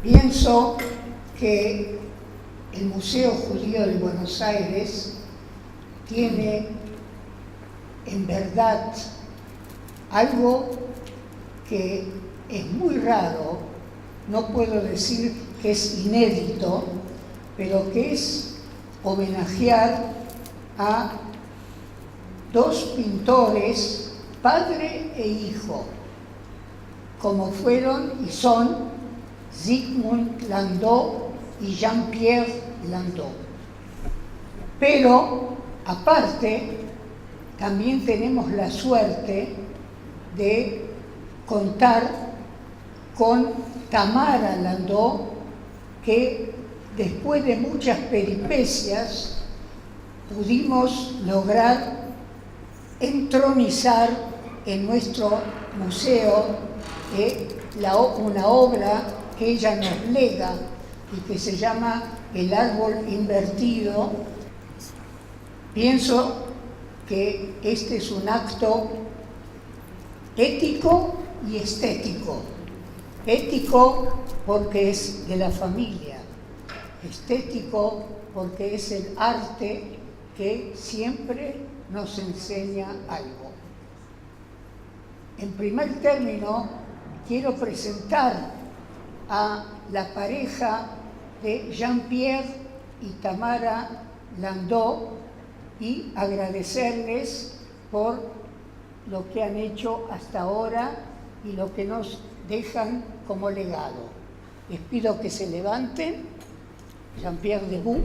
Pienso que el Museo Judío de Buenos Aires tiene en verdad algo que es muy raro, no puedo decir que es inédito, pero que es homenajear a dos pintores, padre e hijo, como fueron y son Zygmunt Landau y Jean-Pierre Landau. Pero, aparte, también tenemos la suerte de contar con Tamara Landau, que después de muchas peripecias pudimos lograr entronizar en nuestro museo una obra que ella nos lega y que se llama El árbol invertido. Pienso que este es un acto ético y estético. Ético porque es de la familia, estético porque es el arte que siempre nos enseña algo. En primer término, quiero presentar a la pareja de Jean-Pierre y Tamara Landau y agradecerles por lo que han hecho hasta ahora y lo que nos dejan como legado. Les pido que se levanten. Jean-Pierre debout.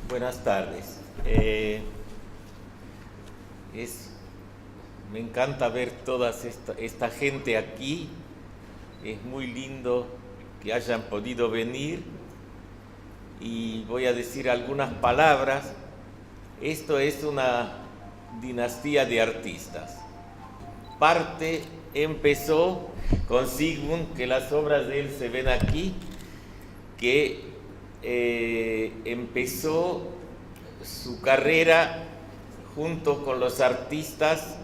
Buenas tardes. Me encanta ver toda esta gente aquí. Es muy lindo que hayan podido venir y voy a decir algunas palabras. Esto es una dinastía de artistas. Parte empezó con Zygmunt, que las obras de él se ven aquí, que empezó su carrera junto con los artistas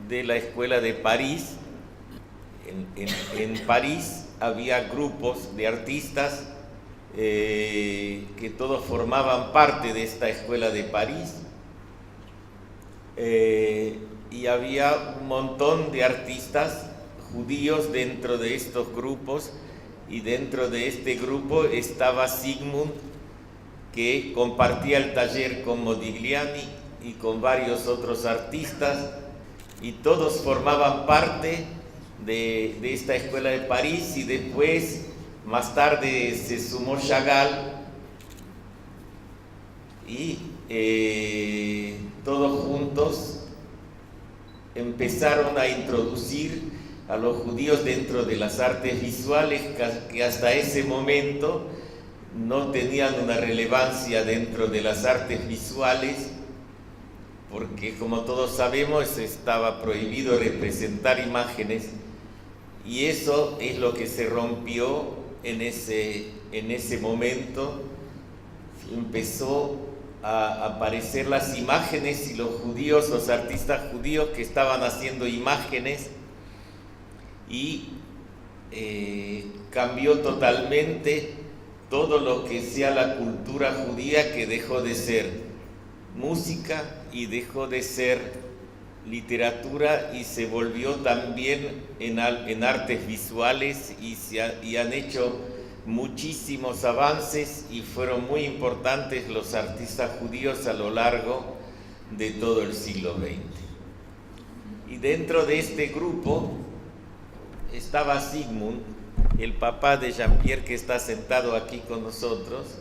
de la Escuela de París. En París había grupos de artistas que todos formaban parte de esta Escuela de París, y había un montón de artistas judíos dentro de estos grupos, y dentro de este grupo estaba Zygmunt, que compartía el taller con Modigliani y con varios otros artistas, y todos formaban parte de esta Escuela de París. Y después, más tarde, se sumó Chagall y todos juntos empezaron a introducir a los judíos dentro de las artes visuales que hasta ese momento no tenían una relevancia dentro de las artes visuales, porque como todos sabemos estaba prohibido representar imágenes, y eso es lo que se rompió en ese momento. Empezó a aparecer las imágenes y los judíos, los artistas judíos que estaban haciendo imágenes, y cambió totalmente todo lo que sea la cultura judía, que dejó de ser música y dejó de ser literatura y se volvió también en artes visuales, y han hecho muchísimos avances y fueron muy importantes los artistas judíos a lo largo de todo el siglo XX. Y dentro de este grupo estaba Zygmunt, el papá de Jean-Pierre, que está sentado aquí con nosotros,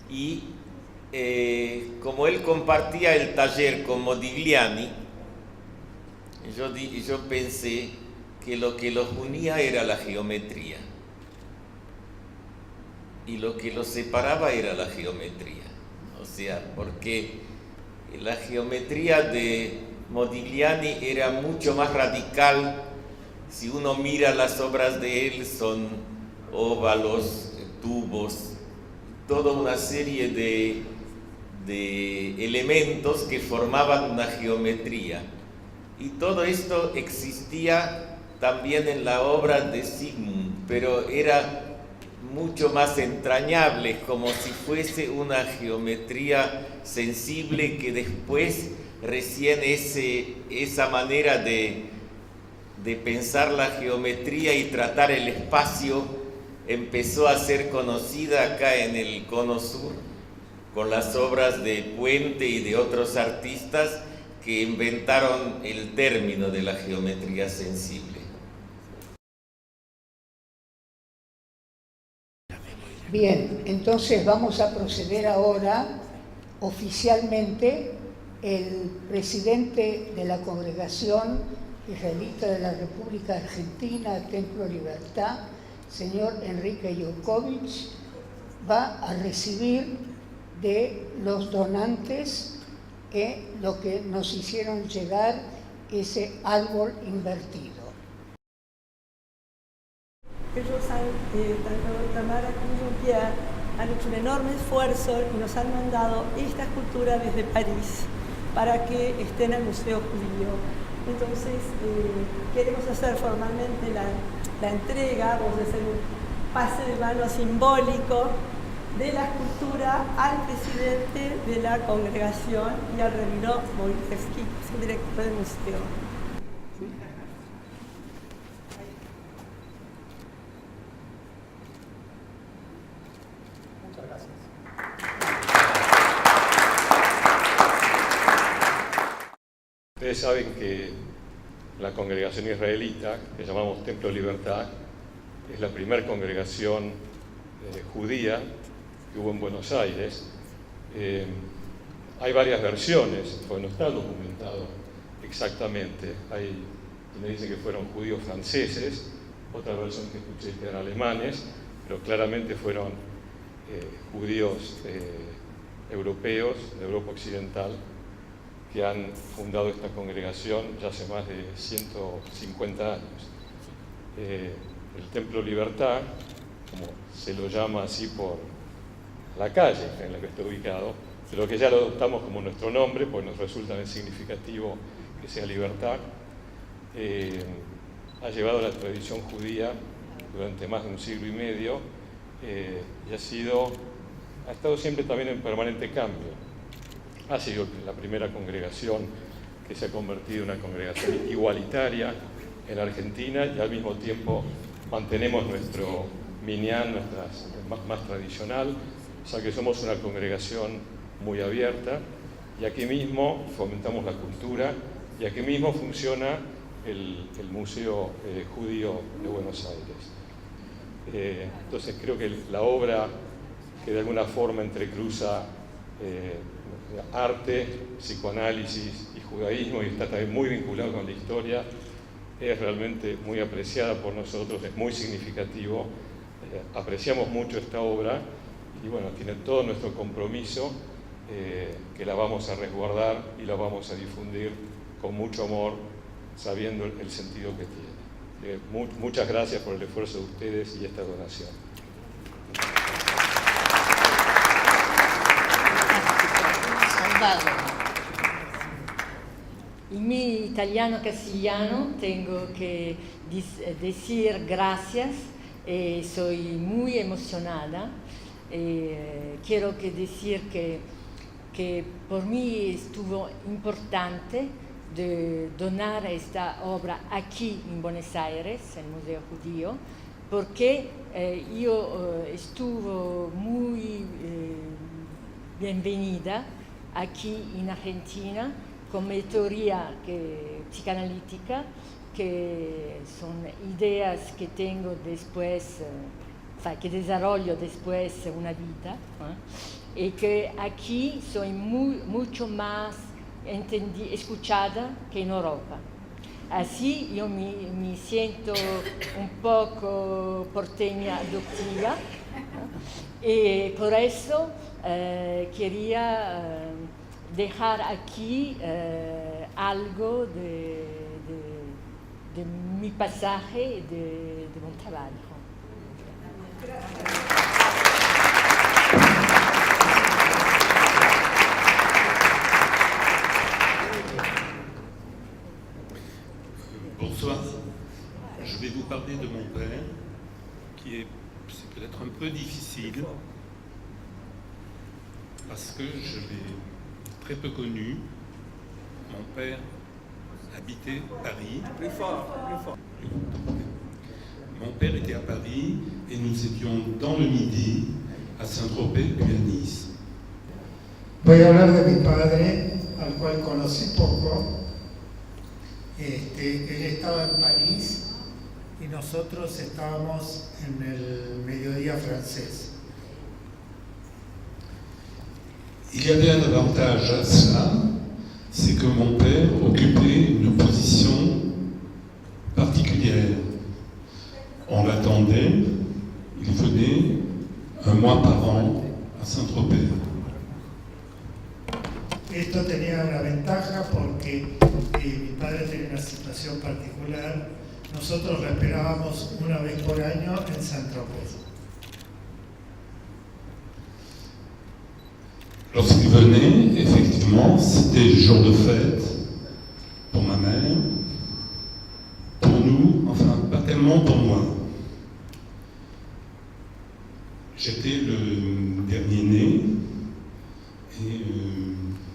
y como él compartía el taller con Modigliani, yo pensé que lo que los unía era la geometría y lo que los separaba era la geometría. O sea, porque la geometría de Modigliani era mucho más radical. Si uno mira las obras de él, son óvalos, tubos, toda una serie de elementos que formaban una geometría. Y todo esto existía también en la obra de Sigmund, pero era mucho más entrañable, como si fuese una geometría sensible que después recién esa manera de pensar la geometría y tratar el espacio empezó a ser conocida acá en el Cono Sur con las obras de Puente y de otros artistas que inventaron el término de la geometría sensible. Bien, entonces vamos a proceder ahora oficialmente. El presidente de la Congregación Israelita de la República Argentina, Templo Libertad, señor Enrique Yokovich, va a recibir de los donantes lo que nos hicieron llegar, ese árbol invertido. Ellos tanto Tamara como Jean-Pierre han hecho un enorme esfuerzo y nos han mandado esta escultura desde París para que esté en el Museo Judío. Entonces queremos hacer formalmente la entrega, vamos a hacer un pase de mano simbólico de la escultura al presidente de la congregación y al rabino Moilevsky, su director del museo. Ustedes saben que la congregación israelita, que llamamos Templo Libertad, es la primera congregación judía que hubo en Buenos Aires. Hay varias versiones, pues no está documentado exactamente. Hay quienes dicen que fueron judíos franceses, otra versión que escuché que eran alemanes, pero claramente fueron judíos europeos, de Europa Occidental, que han fundado esta congregación ya hace más de 150 años. El Templo Libertad, como se lo llama así por la calle en la que está ubicado, pero que ya lo adoptamos como nuestro nombre, pues nos resulta muy significativo que sea Libertad, ha llevado la tradición judía durante más de un siglo y medio y ha estado siempre también en permanente cambio. Ha sido la primera congregación que se ha convertido en una congregación igualitaria en Argentina y al mismo tiempo mantenemos nuestro minyan, más tradicional, o sea que somos una congregación muy abierta y aquí mismo fomentamos la cultura y aquí mismo funciona el Museo Judío de Buenos Aires. Entonces creo que la obra que de alguna forma entrecruza arte, psicoanálisis y judaísmo y está también muy vinculado con la historia, es realmente muy apreciada por nosotros, es muy significativo, apreciamos mucho esta obra y bueno, tiene todo nuestro compromiso que la vamos a resguardar y la vamos a difundir con mucho amor, sabiendo el sentido que tiene. Muchas gracias por el esfuerzo de ustedes y esta donación. En mi italiano castellano tengo que decir gracias, soy muy emocionada. Quiero decir que por mí estuvo importante de donar esta obra aquí en Buenos Aires, el Museo Judío, porque yo estuve muy bienvenida aquí en Argentina con mi teoría psicoanalítica, que son ideas que tengo después, que desarrollo después una vida, y que aquí soy mucho más escuchada que en Europa. Así yo me siento un poco porteña adoptiva, y por eso quería dejar aquí algo de mi pasaje, de mi trabajo. Bonsoir. Je vais vous parler de mon père, c'est peut-être un peu difficile, parce que je l'ai très peu connu. Mon père habitait Paris. Plus fort, plus fort. Mon père était à Paris et nous étions dans le Midi, à Saint-Tropez puis à Nice. Voy a hablar de mi padre, al cual conocí poco. Él estaba en París y nosotros estábamos en el mediodía francés. Il y avait un avantage à cela, c'est que mon père occupait une position particulière. On l'attendait, il venait un mois par an à Saint-Tropez. Esto tenía una ventaja porque mi padre tenía una situación particular. Nosotros lo esperábamos una vez por año en Saint-Tropez. Lorsqu'il venait, effectivement, c'était jour de fête pour ma mère, pour nous, enfin pas tellement pour moi. J'étais le dernier né et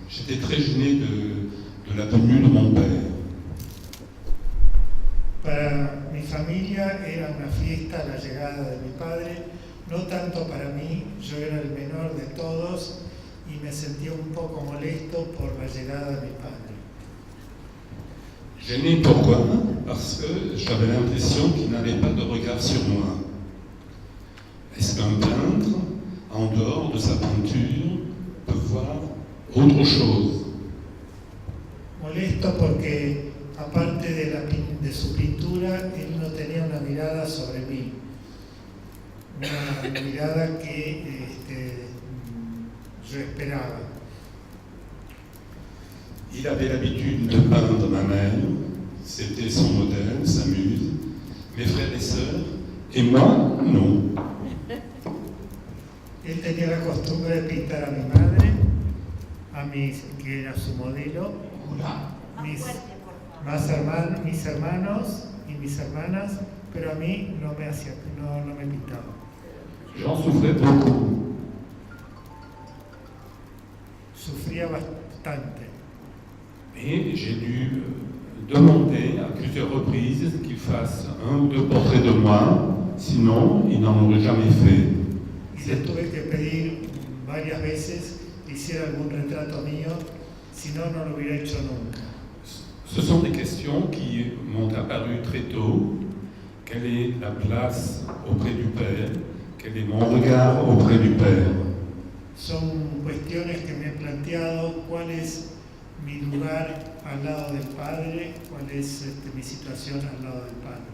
j'étais très gêné de la venue de mon père. Para mi familia era una fiesta la llegada de mi padre, no tanto para mí, yo era el menor de todos y me sentía un poco molesto por la llegada de mi padre. Gêné pourquoi? Parce que j'avais l'impression qu'il n'avait pas de regard sur moi. Est-ce qu'un peintre, en dehors de sa peinture, peut voir autre chose? Molesto porque, aparte de su pintura, él no tenía una mirada sobre mí. Una mirada que yo esperaba. Il avait l'habitude de peindre ma mère, c'était son modèle, sa muse, mes frères et sœurs, et moi, non. Él tenía la costumbre de pintar a mi madre, que era su modelo, mis hermanos y mis hermanas, pero a mí no me pintaba. J'en souffrais beaucoup. Sufría bastante. Et j'ai dû demander à plusieurs reprises qu'il fasse un ou deux portraits de moi, sinon il n'en aurait jamais fait. Y le tuve que pedir varias veces que hiciera algún retrato mío, si no, no lo hubiera hecho nunca. Ce sont des questions qui m'ont apparu très tôt. Quelle est la place auprès du Père? Quel est mon regard auprès du Père? Son cuestiones que me he planteado, cuál es mi lugar al lado del Padre, cuál es mi situación al lado del Padre.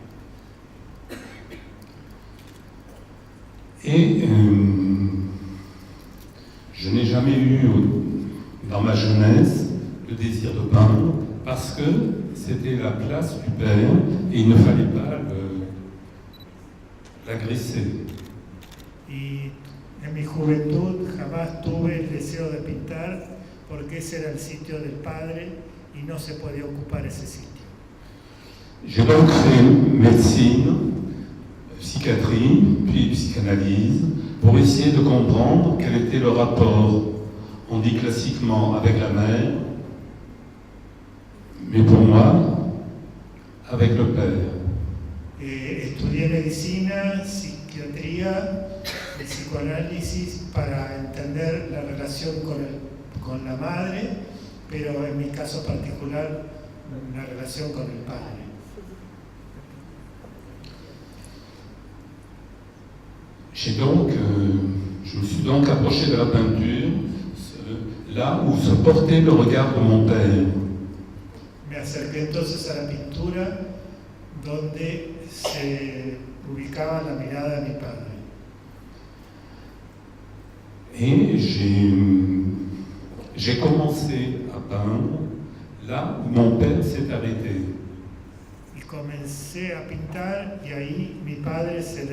Et je n'ai jamais eu, dans ma jeunesse, le désir de peindre, parce que c'était la place du Père et il ne fallait pas l'agresser. Y en mi juventud jamás tuve el deseo de pintar porque ese era el sitio del Padre y no se podía ocupar ese sitio. J'ai donc fait médecine, psychiatrie, puis psychanalyse, pour essayer de comprendre quel était le rapport, on dit classiquement, avec la mère, mais pour moi, avec le Père. Estudié medicina, psiquiatría y psicoanálisis para entender la relación con la madre, pero en mi caso particular, la relación con el Padre. Je me suis donc approché de la peinture, là où se portait le regard de mon père. Me acerqué entonces a la pintura donde se ubicaba la mirada de mi padre. Et j'ai commencé à peindre là où mon père s'est arrêté. Y comencé a pintar y ahí mi padre se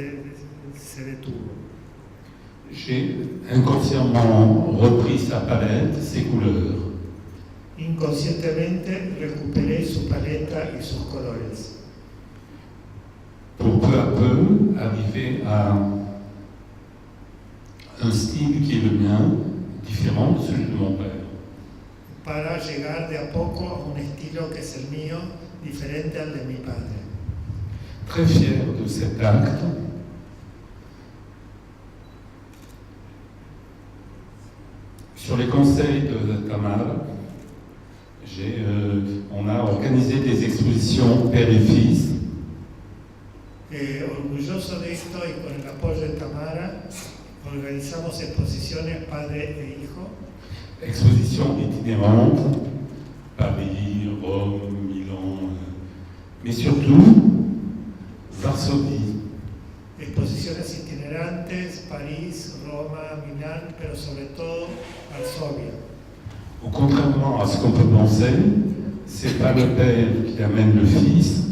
detuvo. J'ai inconsciemment repris sa palette, ses couleurs. Inconscientemente recuperé su paleta y sus colores. pour peu à peu arriver à un style qui est le mien, différent de celui de mon père. Para llegar de a poco a un estilo que es el mío, diferente al de mi padre. Très fier de cet acte. Sur les conseils de Tamara, on a organisé des expositions père et fils. Orgulloso de esto y con el apoyo de Tamara, organizamos exposiciones padre e hijo. Expositions itinérantes, Paris, Rome, Milan, mais surtout Varsovie. Exposiciones itinerantes, París, Roma, Milán, pero sobre todo Varsovia. Où, contrairement à ce qu'on peut penser, c'est pas le père qui amène le fils,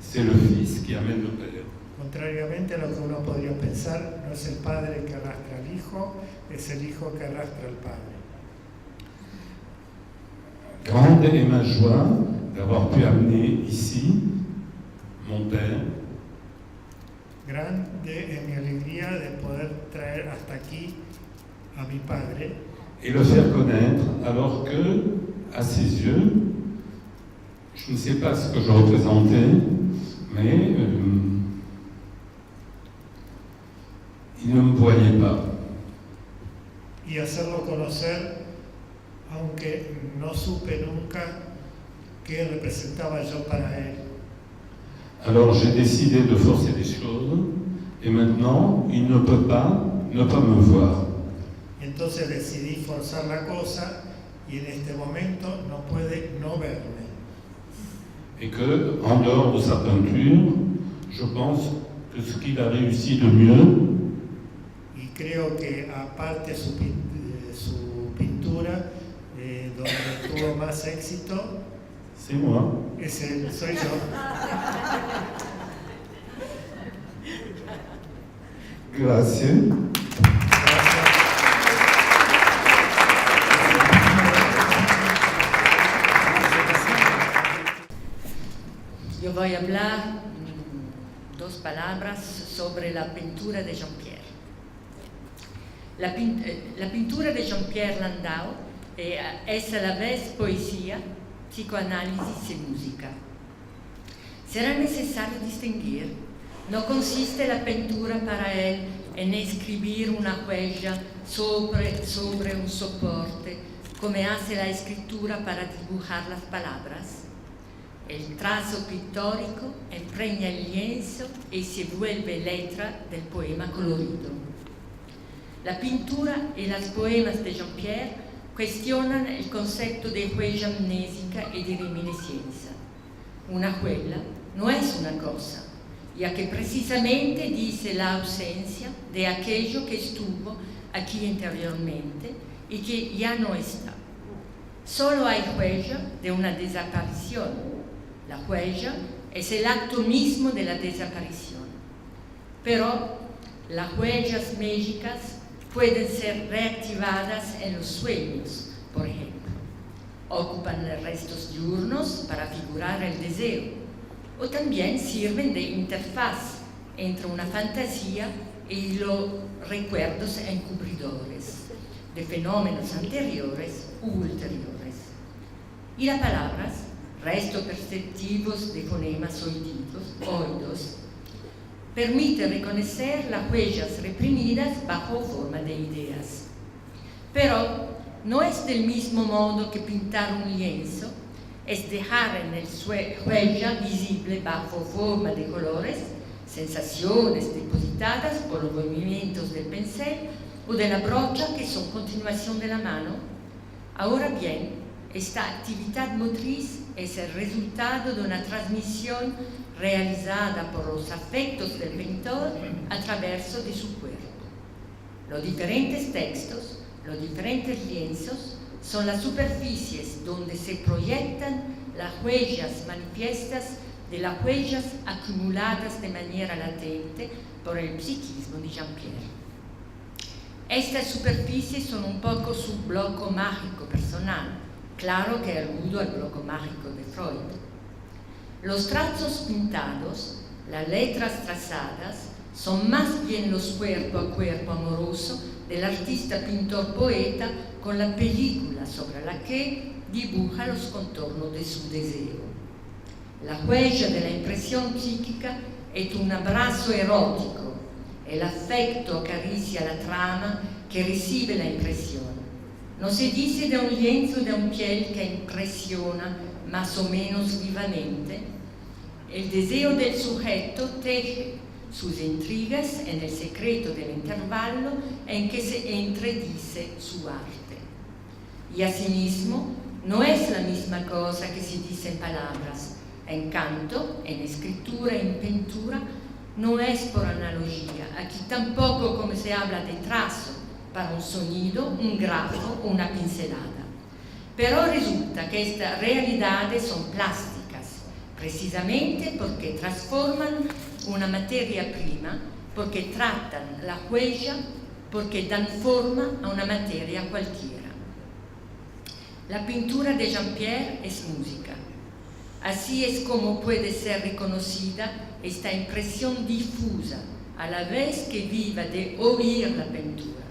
c'est le fils qui amène le père. Contrariamente a lo que uno podría pensar, no es el padre que arrastra al hijo, es el hijo que arrastra al padre. Grande est ma joie d'avoir pu amener ici mon père. Grande es mi alegría de poder traer hasta aquí a mi padre. Et le faire connaître alors que, à ses yeux, je ne sais pas ce que je représentais, mais il ne me voyait pas. Y hacerlo conocer, aunque no supe nunca qué representaba yo para él. Alors j'ai décidé de forcer les choses, et maintenant il ne peut pas ne pas me voir. Entonces decidí forzar la cosa y en este momento no puede no verme. Et que, en dehors de sa peinture, je pense que ce qu'il a réussi de mieux, Y creo que aparte su pintura, donde tuvo más éxito, c'est moi. soy yo. Gracias. Yo voy a hablar dos palabras sobre la pintura de Jean-Pierre. La pintura de Jean-Pierre Landau es a la vez poesía, psicoanálisis y música. Será necesario distinguir, no consiste la pintura para él en escribir una huella sobre un soporte, como hace la escritura para dibujar las palabras. El trazo pictórico impregna el lienzo y se vuelve letra del poema colorido. La pintura y los poemas de Jean-Pierre cuestionan el concepto de huella amnésica y de reminiscencia. Una huella no es una cosa, ya que precisamente dice la ausencia de aquello que estuvo aquí anteriormente y que ya no está. Solo hay huella de una desaparición. La huella es el acto mismo de la desaparición. Pero las huellas mágicas pueden ser reactivadas en los sueños, por ejemplo. Ocupan restos diurnos para figurar el deseo, o también sirven de interfaz entre una fantasía y los recuerdos encubridores de fenómenos anteriores u ulteriores. Y las palabras, restos perceptivos de fonemas oídos, permite reconocer las huellas reprimidas bajo forma de ideas. Pero no es del mismo modo que pintar un lienzo, es dejar en el huella visible bajo forma de colores, sensaciones depositadas por los movimientos del pincel o de la brocha que son continuación de la mano. Ahora bien, esta actividad motriz es el resultado de una transmisión realizada por los afectos del pintor a través de su cuerpo. Los diferentes textos, los diferentes lienzos, son las superficies donde se proyectan las huellas manifiestas de las huellas acumuladas de manera latente por el psiquismo de Jean-Pierre. Estas superficies son un poco su bloco mágico personal, claro que aludo al bloco mágico de Freud. Los trazos pintados Las letras trazadas son más bien los cuerpo a cuerpo amoroso del artista pintor poeta con la película sobre la que dibuja los contornos de su deseo. La huella de la impresión psíquica es un abrazo erótico, el afecto acaricia la trama que recibe la impresión. No se dice de un lienzo de un piel que impresiona más o menos vivamente. El deseo del sujeto teje sus intrigas en el secreto del intervalo en que se entredice su arte. Y asimismo, no es la misma cosa que se dice en palabras. En canto, en escritura, en pintura, no es por analogía. Aquí tampoco como se habla de trazo para un sonido, un grafo o una pincelada. Pero resulta que estas realidades son plásticas, precisamente porque transforman una materia prima, porque tratan la huella, porque dan forma a una materia cualquiera. La pintura de Jean-Pierre es música. Así es como puede ser reconocida esta impresión difusa, a la vez que viva de oír la pintura,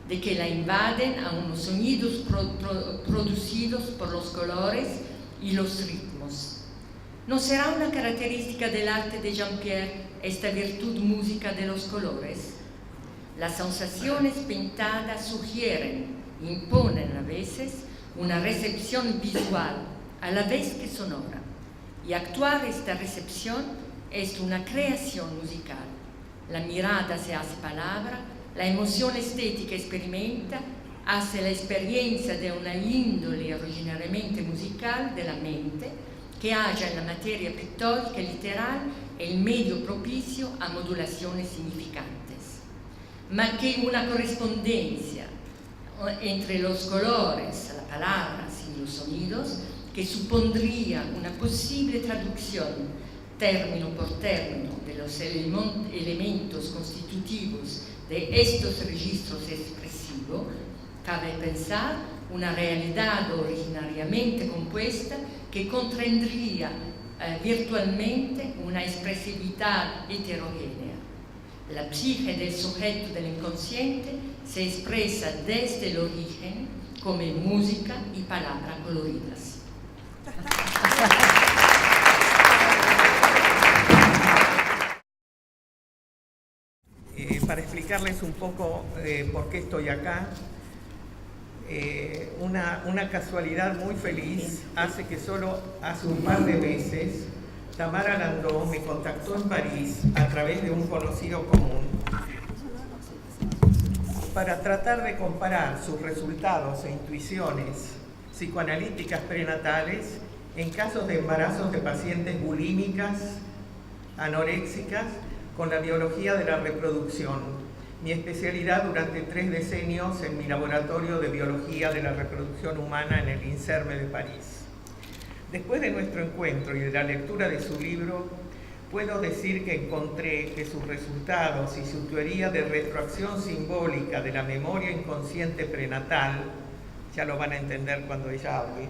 de que la invaden a unos sonidos producidos por los colores y los ritmos. ¿No será una característica del arte de Jean-Pierre esta virtud música de los colores? Las sensaciones pintadas sugieren, imponen a veces una recepción visual a la vez que sonora. Y actuar esta recepción es una creación musical. La mirada se hace palabra, la emoción estética experimenta, hace la experiencia de una índole originariamente musical de la mente, que halla en la materia pictórica literal el medio propicio a modulaciones significantes. Ma que una correspondencia entre los colores, las palabras y los sonidos, que supondría una posible traducción término por término de los elementos constitutivos de estos registros expresivos, cabe pensar una realidad originariamente compuesta que contendría virtualmente una expresividad heterogénea. La psique del sujeto del inconsciente se expresa desde el origen como música y palabras coloridas. Para explicarles un poco por qué estoy acá, una casualidad muy feliz hace que solo hace un par de meses Tamara Landó me contactó en París a través de un conocido común para tratar de comparar sus resultados e intuiciones psicoanalíticas prenatales en casos de embarazos de pacientes bulímicas, anoréxicas, con la biología de la reproducción, mi especialidad durante 3 decenios en mi laboratorio de biología de la reproducción humana en el INSERME de París. Después de nuestro encuentro y de la lectura de su libro, puedo decir que encontré que sus resultados y su teoría de retroacción simbólica de la memoria inconsciente prenatal, ya lo van a entender cuando ella hable,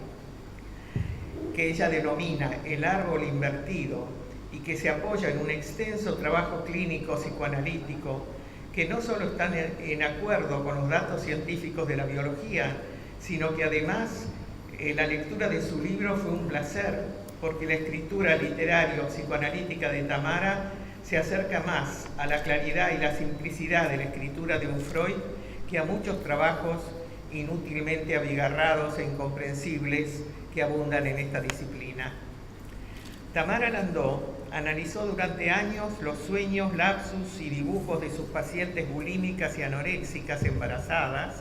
que ella denomina el árbol invertido y que se apoya en un extenso trabajo clínico psicoanalítico que no solo están en acuerdo con los datos científicos de la biología, sino que además la lectura de su libro fue un placer, porque la escritura literaria o psicoanalítica de Tamara se acerca más a la claridad y la simplicidad de la escritura de un Freud que a muchos trabajos inútilmente abigarrados e incomprensibles que abundan en esta disciplina. Tamara Landó analizó durante años los sueños, lapsus y dibujos de sus pacientes bulímicas y anoréxicas embarazadas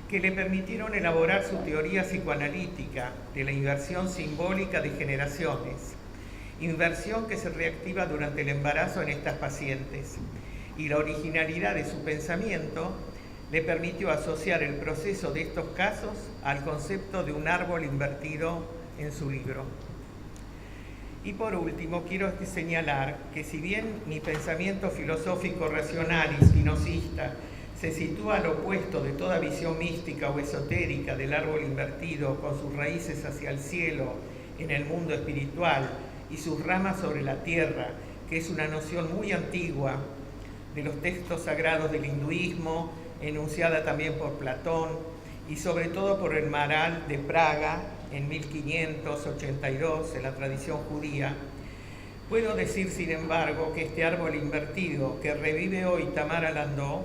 que le permitieron elaborar su teoría psicoanalítica de la inversión simbólica de generaciones, inversión que se reactiva durante el embarazo en estas pacientes, y la originalidad de su pensamiento le permitió asociar el proceso de estos casos al concepto de un árbol invertido en su libro. Y por último, quiero señalar que si bien mi pensamiento filosófico racional y spinozista se sitúa al opuesto de toda visión mística o esotérica del árbol invertido con sus raíces hacia el cielo en el mundo espiritual y sus ramas sobre la tierra que es una noción muy antigua de los textos sagrados del hinduismo, enunciada también por Platón y sobre todo por el Maharal de Praga en 1582 en la tradición judía. Puedo decir, sin embargo, que este árbol invertido que revive hoy Tamara Landau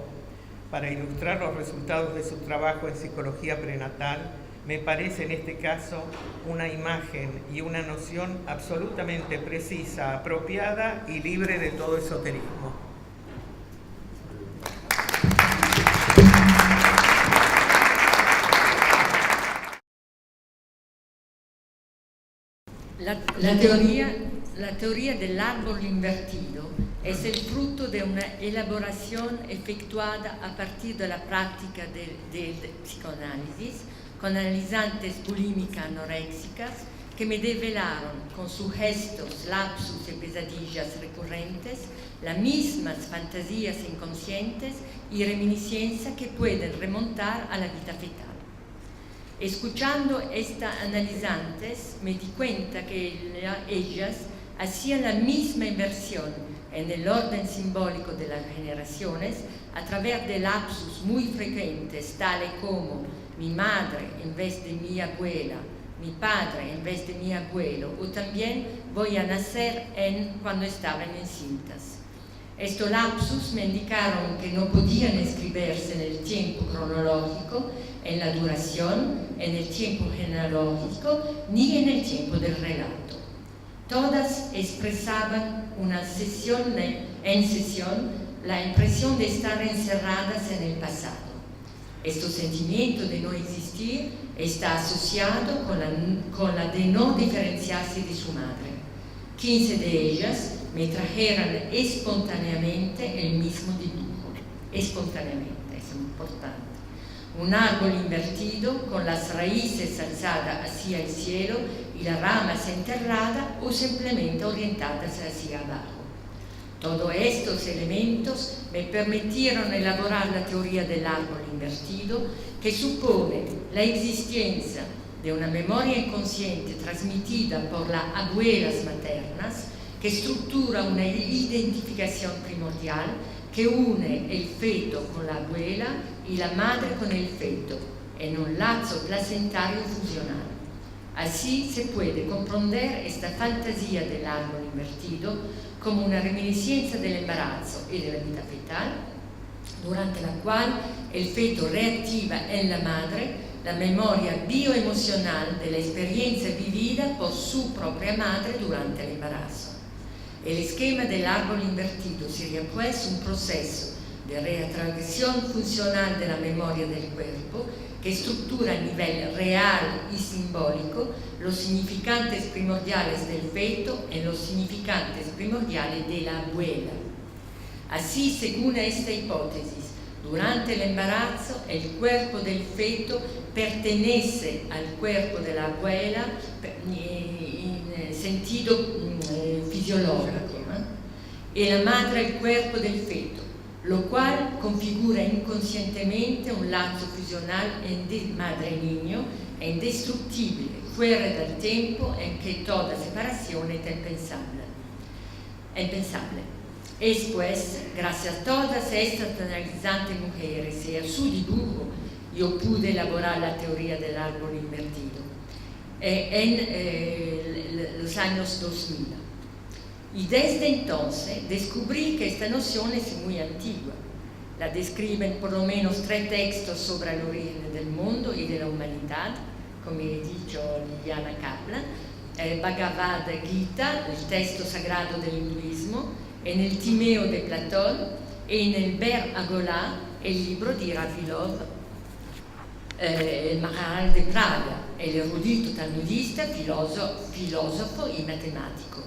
para ilustrar los resultados de su trabajo en psicología prenatal me parece en este caso una imagen y una noción absolutamente precisa, apropiada y libre de todo esoterismo. La teoría del árbol invertido es el fruto de una elaboración efectuada a partir de la práctica de psicoanálisis con analizantes bulímicas anoréxicas que me develaron con sus gestos, lapsus y pesadillas recurrentes las mismas fantasías inconscientes y reminiscencias que pueden remontar a la vida fetal. Escuchando estas analizantes me di cuenta que ellas hacían la misma inversión en el orden simbólico de las generaciones a través de lapsus muy frecuentes, tales como mi madre en vez de mi abuela, mi padre en vez de mi abuelo, o también voy a nacer cuando estaban encintas. Estos lapsus me indicaron que no podían escribirse en el tiempo cronológico, en la duración, en el tiempo genealógico, ni en el tiempo del relato. Todas expresaban en sesión la impresión de estar encerradas en el pasado. Este sentimiento de no existir está asociado con la de no diferenciarse de su madre. 15 de ellas me trajeron espontáneamente el mismo dibujo. Espontáneamente, es importante. Un árbol invertido con las raíces alzadas hacia el cielo y las ramas enterradas o simplemente orientadas hacia abajo. Todos estos elementos me permitieron elaborar la teoría del árbol invertido, que supone la existencia de una memoria inconsciente transmitida por las abuelas maternas, que estructura una identificación primordial que une el feto con la abuela y la madre con el feto en un lazo placentario fusional. Así se puede comprender esta fantasía del árbol invertido como una reminiscencia del embarazo y de la vida fetal, durante la cual el feto reactiva en la madre la memoria bioemocional de la experiencia vivida por su propia madre durante el embarazo. El esquema del árbol invertido sería pues un proceso de reatracción funcional de la memoria del cuerpo que estructura a nivel real y simbólico los significantes primordiales del feto en los significantes primordiales de la abuela. Así, según esta hipótesis, durante el embarazo el cuerpo del feto pertenece al cuerpo de la abuela en sentido fisiológico, y la madre al cuerpo del feto, lo cual configura inconscientemente un lazo fusional entre madre y niño indestructible, fuera del tiempo en que toda separación es impensable. Es pues, gracias a todas estas analizantes mujeres y a su dibujo, yo pude elaborar la teoría del árbol invertido en los años 2000. Y desde entonces descubrí que esta noción es muy antigua. La describen por lo menos 3 textos sobre el origen del mundo y de la humanidad, como he dicho Liliana Kaplan, Bhagavad Gita, el texto sagrado del hinduismo, en el Timeo de Platón y en el Ber Agolá, el libro di Ravilov, el Maharal de Praga, el erudito talmudista, filósofo y matemático.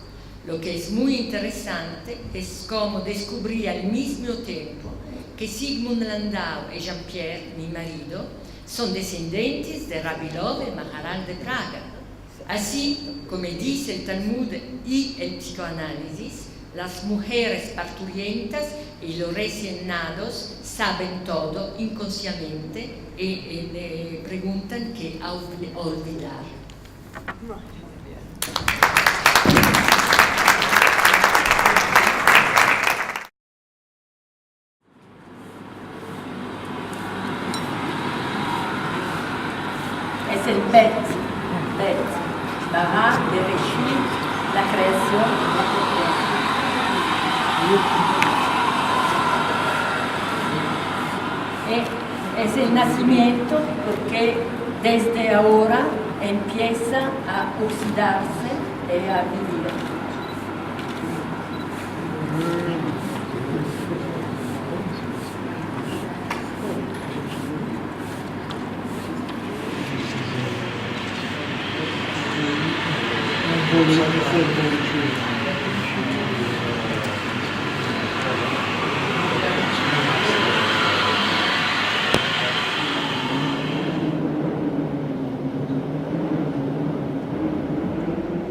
Lo que es muy interesante es cómo descubrí al mismo tiempo que Zygmunt Landau y Jean-Pierre, mi marido, son descendientes de Ravilov y el Maharal de Praga. Así, como dice el Talmud y el psicoanálisis, las mujeres parturientas y los recién nados saben todo inconscientemente y le preguntan qué olvidar. Es el nacimiento porque desde ahora empieza a oxidarse y a vivir.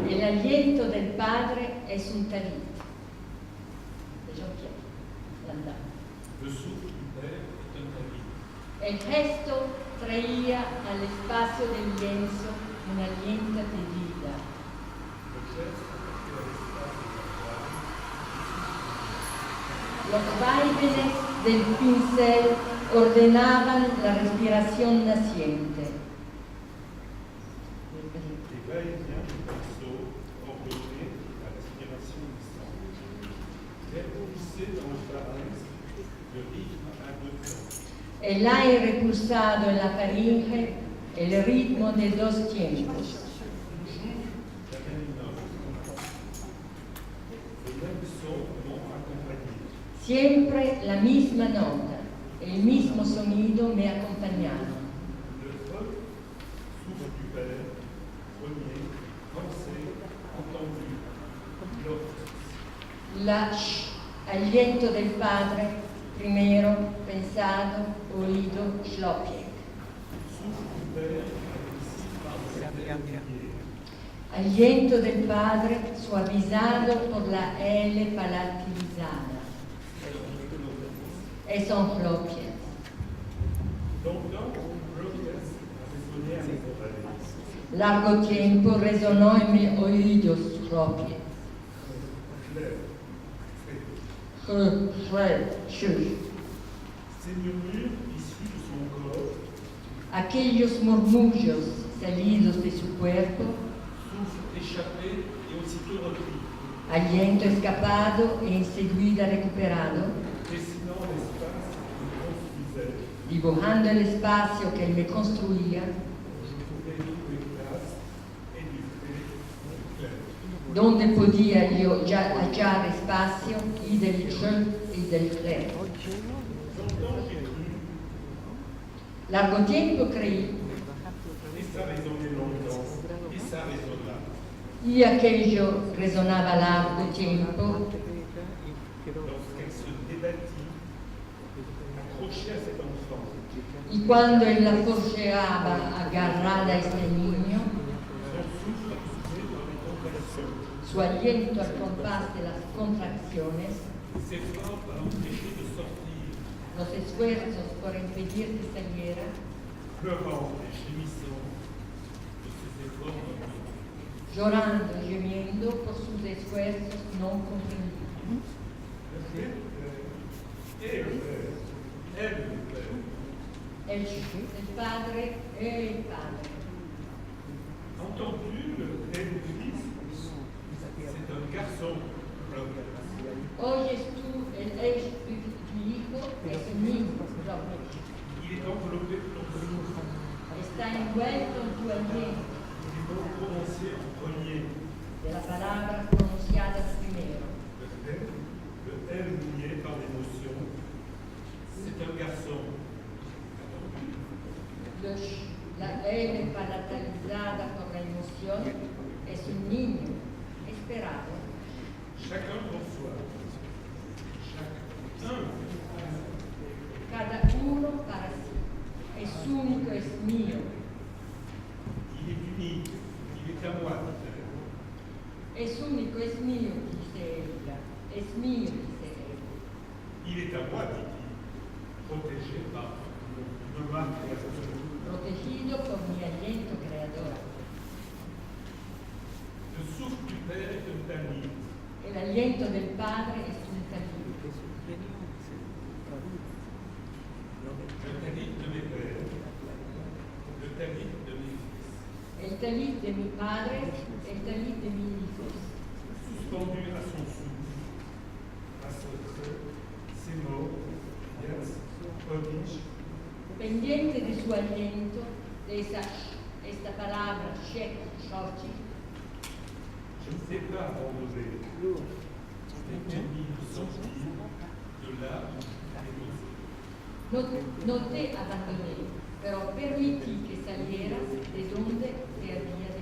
El aliento del padre es un talit. De Jean-Pierre Landau. El gesto traía al espacio del lienzo un aliento de vida. Los vaivenes del pincel ordenaban la respiración naciente. El aire pulsado en la faringe, el ritmo de dos tiempos. Siempre la misma nota, el mismo sonido me acompañaba. Aliento del padre, primero pensado, oído, Schlopiek. Aliento del padre suavizado por la L palatilizada. Es un Schlopiek. Largo tiempo resonó en mis oídos Schlopiek. Aquellos murmullos salidos de su cuerpo, aliento escapado e enseguida recuperado, dibujando el espacio que él me construía, donde podía yo ya hallar espacio y del je y del clair. Largo tiempo creí, y aquello resonaba largo tiempo, y cuando él la forceaba agarrada a este niño, su aliento al compás de las contracciones, los esfuerzos por impedir que saliera, llorando y gemiendo por sus esfuerzos no comprendidos. El padre es el padre. Oyes tú el ex de tu hijo, es un niño, está envuelto en tu aliento, de las palabras pronunciadas primero. La L palatalizada por la emoción es un niño esperado. Cada uno para sí, es único, es mío. Es único, es mío, dice ella. Es mío, dice ella. Protegido por mi aliento creador. El aliento del Padre es un talit. El talit de mi padre, el talit de mis hijos. aliento de esta palabra, Shek, Shochi. Je ne sais pas abandonner, mais permis de sortir de là No te abandoné, pero permití que salieras de donde te habías